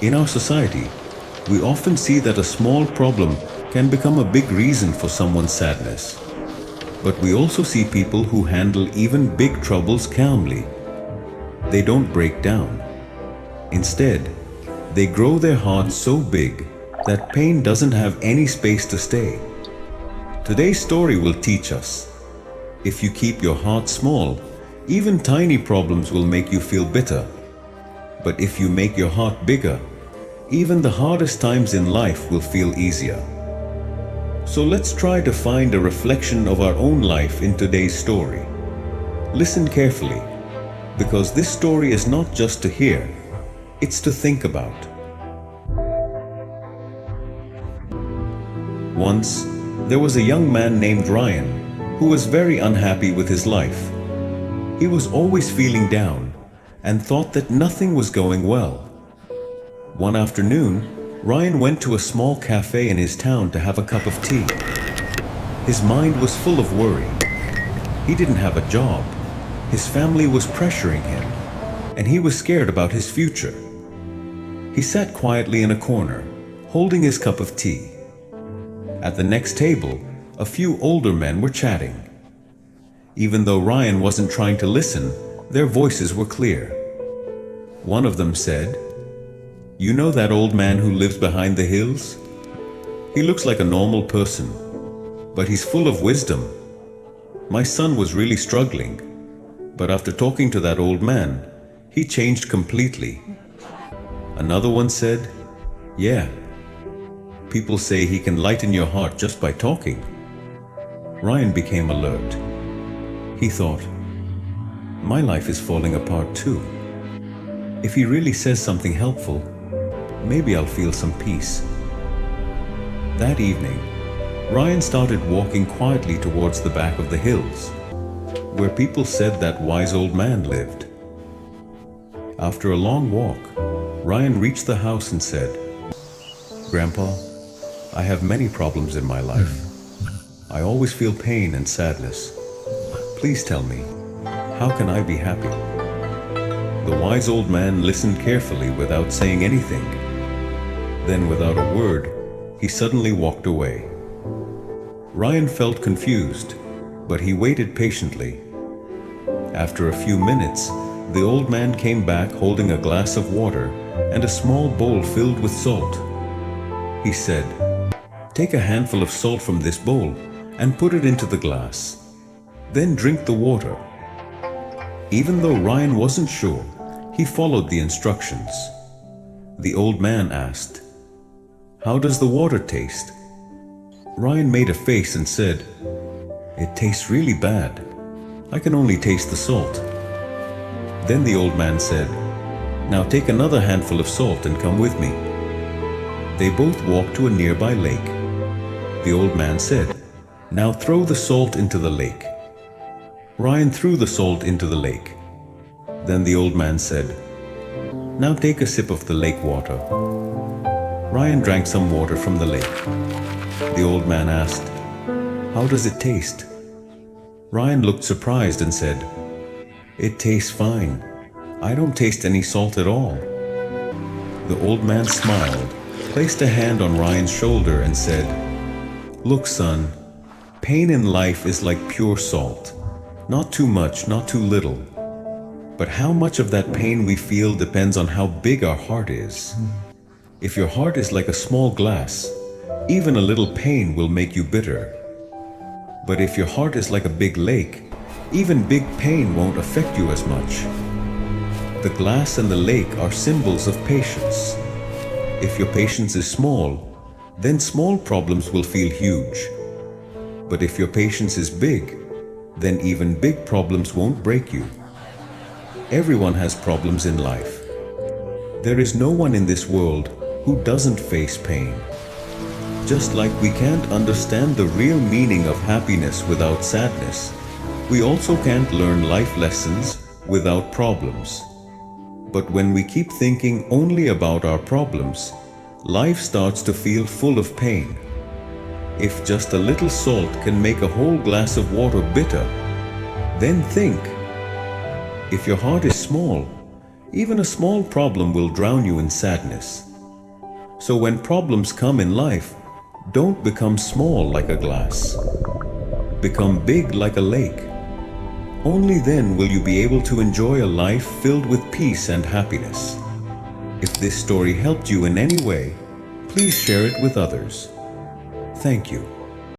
In our society, we often see that a small problem can become a big reason for someone's sadness. But we also see people who handle even big troubles calmly. They don't break down. Instead, they grow their hearts so big that pain doesn't have any space to stay. Today's story will teach us, if you keep your heart small, even tiny problems will make you feel bitter. But if you make your heart bigger, even the hardest times in life will feel easier. So let's try to find a reflection of our own life in today's story. Listen carefully, because this story is not just to hear, it's to think about. Once, there was a young man named Ryan who was very unhappy with his life. He was always feeling down and thought that nothing was going well. One afternoon, Ryan went to a small cafe in his town to have a cup of tea. His mind was full of worry. He didn't have a job. His family was pressuring him, and he was scared about his future. He sat quietly in a corner, holding his cup of tea. At the next table, a few older men were chatting. Even though Ryan wasn't trying to listen, their voices were clear. One of them said, "You know that old man who lives behind the hills? He looks like a normal person, but he's full of wisdom. My son was really struggling, but after talking to that old man, he changed completely." Another one said, "Yeah, people say he can lighten your heart just by talking." Ryan became alert. He thought, my life is falling apart too. If he really says something helpful, maybe I'll feel some peace. That evening, Ryan started walking quietly towards the back of the hills, where people said that wise old man lived. After a long walk, Ryan reached the house and said, "Grandpa, I have many problems in my life. I always feel pain and sadness. Please tell me, how can I be happy?" The wise old man listened carefully without saying anything. Then, without a word, he suddenly walked away. Ryan felt confused, but he waited patiently. After a few minutes, the old man came back holding a glass of water and a small bowl filled with salt. He said, "Take a handful of salt from this bowl and put it into the glass. Then drink the water." Even though Ryan wasn't sure, he followed the instructions. The old man asked, "How does the water taste?" Ryan made a face and said, "It tastes really bad. I can only taste the salt." Then the old man said, "Now take another handful of salt and come with me." They both walked to a nearby lake. The old man said, "Now throw the salt into the lake." Ryan threw the salt into the lake. Then the old man said, "Now take a sip of the lake water." Ryan drank some water from the lake. The old man asked, "How does it taste?" Ryan looked surprised and said, "It tastes fine. I don't taste any salt at all." The old man smiled, placed a hand on Ryan's shoulder and said, "Look, son, pain in life is like pure salt. Not too much, not too little. But how much of that pain we feel depends on how big our heart is. If your heart is like a small glass, even a little pain will make you bitter. But if your heart is like a big lake, even big pain won't affect you as much." The glass and the lake are symbols of patience. If your patience is small, then small problems will feel huge. But if your patience is big, then even big problems won't break you. Everyone has problems in life. There is no one in this world who doesn't face pain. Just like we can't understand the real meaning of happiness without sadness, we also can't learn life lessons without problems. But when we keep thinking only about our problems, life starts to feel full of pain. If just a little salt can make a whole glass of water bitter, then think. If your heart is small, even a small problem will drown you in sadness. So when problems come in life, don't become small like a glass. Become big like a lake. Only then will you be able to enjoy a life filled with peace and happiness. If this story helped you in any way, please share it with others. Thank you.